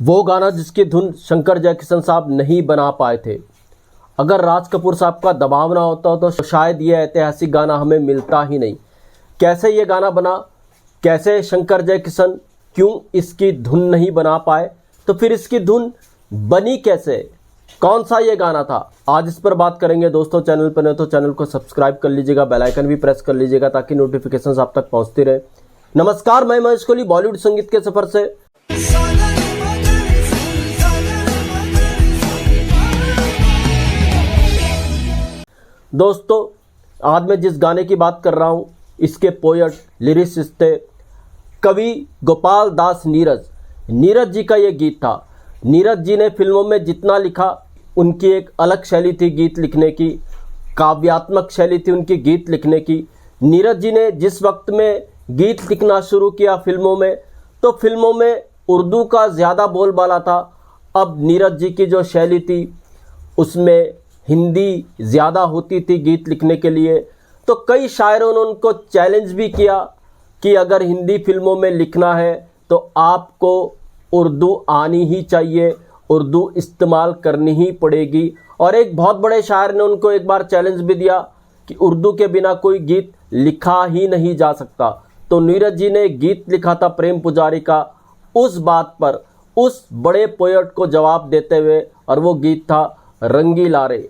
वो गाना जिसकी धुन शंकर जयकिशन साहब नहीं बना पाए थे। अगर राज कपूर साहब का दबाव ना होता तो शायद ये ऐतिहासिक गाना हमें मिलता ही नहीं। कैसे ये गाना बना, कैसे शंकर जयकिशन क्यों इसकी धुन नहीं बना पाए, तो फिर इसकी धुन बनी कैसे, कौन सा ये गाना था, आज इस पर बात करेंगे दोस्तों। चैनल पर नहीं तो चैनल को सब्सक्राइब कर लीजिएगा, बेल आइकन भी प्रेस कर लीजिएगा ताकि नोटिफिकेशंस आप तक पहुंचती रहे। नमस्कार, मैं महेश कोहली बॉलीवुड संगीत के सफर से। दोस्तों, आज मैं जिस गाने की बात कर रहा हूं, इसके पोएट लिरिसिस्ट थे कवि गोपाल दास नीरज। नीरज जी का ये गीत था। नीरज जी ने फिल्मों में जितना लिखा, उनकी एक अलग शैली थी गीत लिखने की, काव्यात्मक शैली थी उनकी गीत लिखने की। नीरज जी ने जिस वक्त में गीत लिखना शुरू किया फिल्मों में, तो फिल्मों में उर्दू का ज़्यादा बोलबाला था। अब नीरज जी की जो शैली थी उसमें हिंदी ज़्यादा होती थी गीत लिखने के लिए। तो कई शायरों ने उनको चैलेंज भी किया कि अगर हिंदी फिल्मों में लिखना है तो आपको उर्दू आनी ही चाहिए, उर्दू इस्तेमाल करनी ही पड़ेगी। और एक बहुत बड़े शायर ने उनको एक बार चैलेंज भी दिया कि उर्दू के बिना कोई गीत लिखा ही नहीं जा सकता। तो नीरज जी ने गीत लिखा था प्रेम पुजारी का, उस बात पर उस बड़े पोएट को जवाब देते हुए, और वो गीत था रंगीला रे।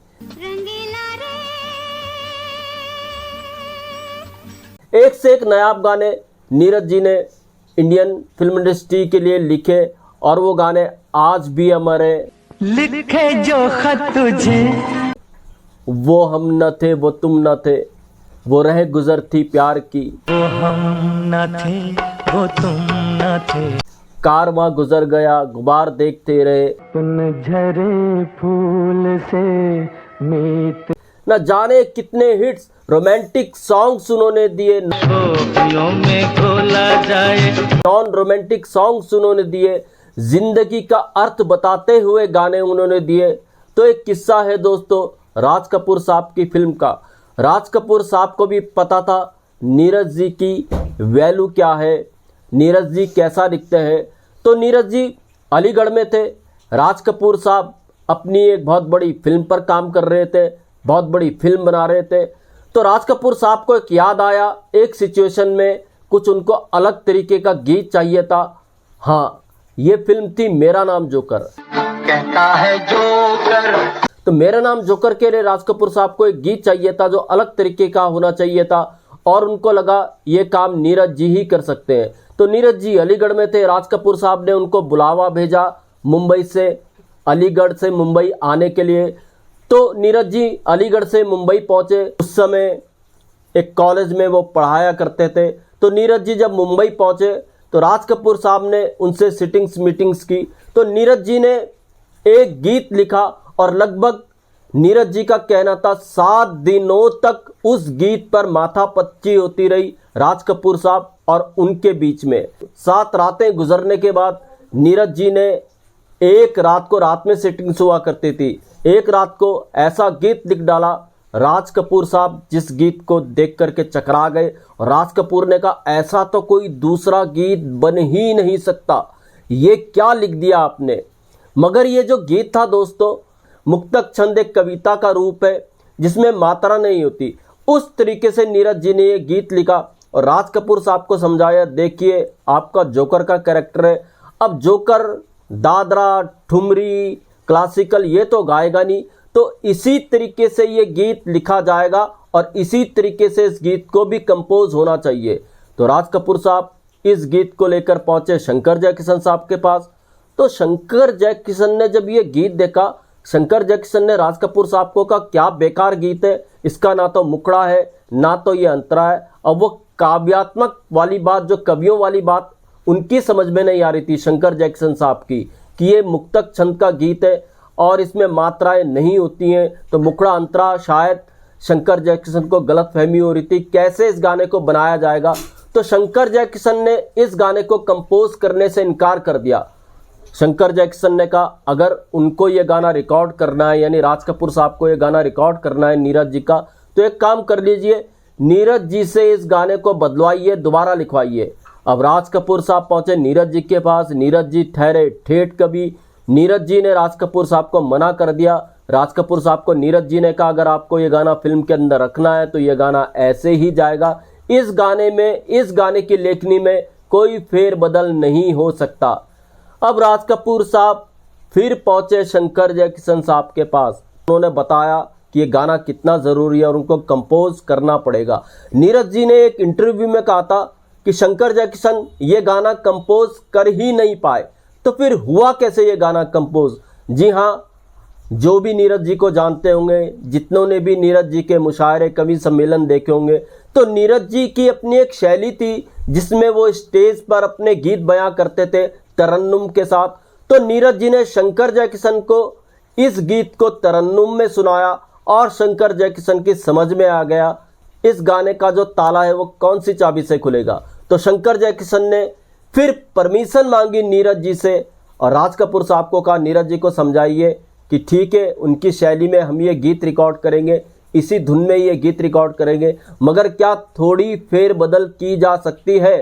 एक से एक नायाब गाने नीरज जी ने इंडियन फिल्म इंडस्ट्री के लिए लिखे, और वो गाने आज भी अमर है। लिखे जो खत तुझे, वो हम न थे वो तुम न थे, वो रह गुजर थी प्यार की, वो हम न थे वो तुम न थे, कारवां गुजर गया गुबार देखते रहे, तुम झरे फूल से मीत, न जाने कितने हिट्स रोमांटिक सॉन्ग्स उन्होंने दिए, गोपियों में घोला जाए, नॉन रोमांटिक सॉन्ग्स उन्होंने दिए, जिंदगी का अर्थ बताते हुए गाने उन्होंने दिए। तो एक किस्सा है दोस्तों राज कपूर साहब की फिल्म का। राज कपूर साहब को भी पता था नीरज जी की वैल्यू क्या है, नीरज जी कैसा दिखते हैं। तो नीरज जी अलीगढ़ में थे, राज कपूर साहब अपनी एक बहुत बड़ी फिल्म पर काम कर रहे थे, बहुत बड़ी फिल्म बना रहे थे। तो राज कपूर साहब को एक याद आया, एक सिचुएशन में कुछ उनको अलग तरीके का गीत चाहिए था। हाँ, ये फिल्म थी मेरा नाम जोकर। कहता है जोकर, तो मेरा नाम जोकर के लिए राज कपूर साहब को एक गीत चाहिए था जो अलग तरीके का होना चाहिए था, और उनको लगा ये काम नीरज जी ही कर सकते हैं। तो नीरज जी अलीगढ़ में थे, राज कपूर साहब ने उनको बुलावा भेजा मुंबई से, अलीगढ़ से मुंबई आने के लिए। तो नीरज जी अलीगढ़ से मुंबई पहुंचे। उस समय एक कॉलेज में वो पढ़ाया करते थे। तो नीरज जी जब मुंबई पहुंचे तो राज कपूर साहब ने उनसे सिटिंग्स मीटिंग्स की। तो नीरज जी ने एक गीत लिखा, और लगभग नीरज जी का कहना था 7 दिनों तक उस गीत पर माथापच्ची होती रही राज कपूर साहब और उनके बीच में। 7 रातें गुजरने के बाद नीरज जी ने एक रात को, रात में सिटिंग्स हुआ करती थी, एक रात को ऐसा गीत लिख डाला राज कपूर साहब, जिस गीत को देख करके चकरा गए। और राज कपूर ने कहा ऐसा तो कोई दूसरा गीत बन ही नहीं सकता, ये क्या लिख दिया आपने। मगर ये जो गीत था दोस्तों, मुक्तक छंद एक कविता का रूप है जिसमें मात्रा नहीं होती। उस तरीके से नीरज जी ने ये गीत लिखा और राज कपूर साहब को समझाया, देखिए आपका जोकर का कैरेक्टर है, अब जोकर दादरा ठुमरी क्लासिकल ये तो गाएगा नहीं, तो इसी तरीके से ये गीत लिखा जाएगा और इसी तरीके से इस गीत को भी कंपोज होना चाहिए। तो राज कपूर साहब इस गीत को लेकर पहुंचे शंकर जयकिशन साहब के पास। तो शंकर जयकिशन ने जब ये गीत देखा, शंकर जयकिशन ने राज कपूर साहब को कहा क्या बेकार गीत है, इसका ना तो मुखड़ा है ना तो ये अंतरा है। अब वो काव्यात्मक वाली बात, जो कवियों वाली बात उनकी समझ में नहीं आ रही थी शंकर जयकिशन साहब की, कि ये मुक्तक छंद का गीत है और इसमें मात्राएं नहीं होती हैं, तो मुखड़ा अंतरा शायद शंकर जयकिशन को गलतफहमी हो रही थी, कैसे इस गाने को बनाया जाएगा। तो शंकर जयकिशन ने इस गाने को कंपोज करने से इनकार कर दिया। शंकर जयकिशन ने कहा अगर उनको ये गाना रिकॉर्ड करना है, यानी राज कपूर साहब को ये गाना रिकॉर्ड करना है नीरज जी का, तो एक काम कर लीजिए, नीरज जी से इस गाने को बदलवाइए, दोबारा लिखवाइए। अब राज कपूर साहब पहुंचे नीरज जी के पास। नीरज जी ठहरे ठेठ कभी। नीरज जी ने राज कपूर साहब को मना कर दिया। राज कपूर साहब को नीरज जी ने कहा अगर आपको ये गाना फिल्म के अंदर रखना है तो ये गाना ऐसे ही जाएगा, इस गाने की लेखनी में कोई फेरबदल नहीं हो सकता। अब राज कपूर साहब फिर पहुंचे शंकर जयकिशन साहब के पास। उन्होंने बताया कि ये गाना कितना ज़रूरी है और उनको कंपोज करना पड़ेगा। नीरज जी ने एक इंटरव्यू में कहा था कि शंकर जयकिशन ये गाना कंपोज कर ही नहीं पाए, तो फिर हुआ कैसे ये गाना कंपोज? जी हाँ, जो भी नीरज जी को जानते होंगे, जितनों ने भी नीरज जी के मुशायरे कवि सम्मेलन देखे होंगे, तो नीरज जी की अपनी एक शैली थी जिसमें वो स्टेज पर अपने गीत बयां करते थे तरन्नुम के साथ। तो नीरज जी ने शंकर जयकिशन को इस गीत को तरन्नुम में सुनाया और शंकर जयकिशन की समझ में आ गया इस गाने का जो ताला है वो कौन सी चाबी से खुलेगा। तो शंकर जयकिशन ने फिर परमिशन मांगी नीरज जी से और राज कपूर साहब को कहा नीरज जी को समझाइए कि ठीक है, उनकी शैली में हम ये गीत रिकॉर्ड करेंगे, इसी धुन में ये गीत रिकॉर्ड करेंगे, मगर क्या थोड़ी फेरबदल की जा सकती है।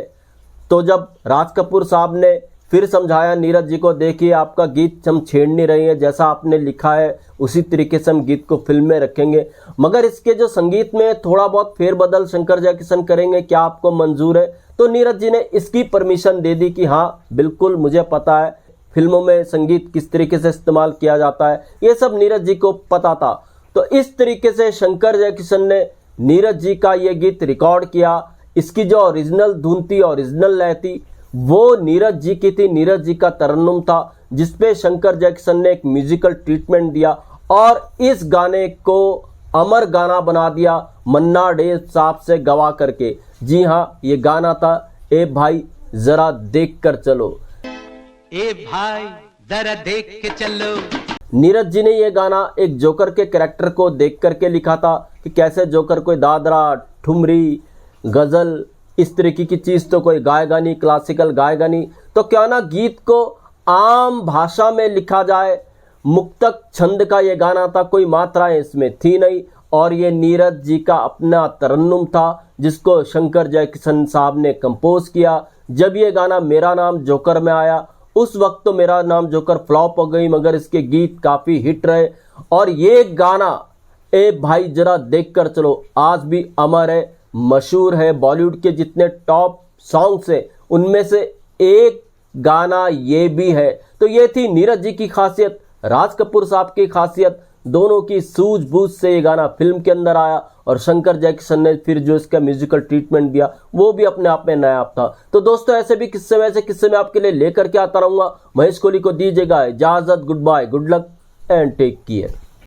तो जब राज कपूर साहब ने फिर समझाया नीरज जी को, देखिए आपका गीत हम छेड़ नहीं रहे हैं, जैसा आपने लिखा है उसी तरीके से हम गीत को फिल्म में रखेंगे, मगर इसके जो संगीत में थोड़ा बहुत फेरबदल शंकर जयकिशन करेंगे, क्या आपको मंजूर है? तो नीरज जी ने इसकी परमिशन दे दी कि हाँ बिल्कुल, मुझे पता है फिल्मों में संगीत किस तरीके से इस्तेमाल किया जाता है, ये सब नीरज जी को पता था। तो इस तरीके से शंकर जयकिशन ने नीरज जी का ये गीत रिकॉर्ड किया। इसकी जो ओरिजिनल धुन थी, ओरिजिनल लय थी, वो नीरज जी की थी, नीरज जी का तरन्नुम था, जिसपे शंकर जयकिशन ने एक म्यूजिकल ट्रीटमेंट दिया और इस गाने को अमर गाना बना दिया मन्ना डे साहब से गवा करके। जी हाँ, ये गाना था ए भाई जरा देख कर चलो। ए भाई जरा देख के चलो। नीरज जी ने यह गाना एक जोकर के कैरेक्टर को देख करके लिखा था कि कैसे जोकर कोई दादरा, ठुमरी, गजल इस तरीके की चीज तो कोई गाएगा नहीं, क्लासिकल गाएगा नहीं, तो क्या ना गीत को आम भाषा में लिखा जाए। मुक्तक छंद का ये गाना था, कोई मात्राएं इसमें थी नहीं और ये नीरज जी का अपना तरन्नुम था जिसको शंकर जयकिशन साहब ने कंपोज किया। जब ये गाना मेरा नाम जोकर में आया उस वक्त तो मेरा नाम जोकर फ्लॉप हो गई, मगर इसके गीत काफी हिट रहे और ये गाना ए भाई जरा देख कर चलो आज भी अमर है, मशहूर है। बॉलीवुड के जितने टॉप सॉन्ग्स हैं उनमें से एक गाना ये भी है। तो ये थी नीरज जी की खासियत, राज कपूर साहब की खासियत, दोनों की सूझबूझ से ये गाना फिल्म के अंदर आया और शंकर जयकिशन ने फिर जो इसका म्यूजिकल ट्रीटमेंट दिया वो भी अपने आप में नायाब था। तो दोस्तों ऐसे भी किस्से मैं आपके लिए लेकर के आता रहूंगा। महेश कोहली को दीजिएगा इजाजत, good bye, good luck and take care.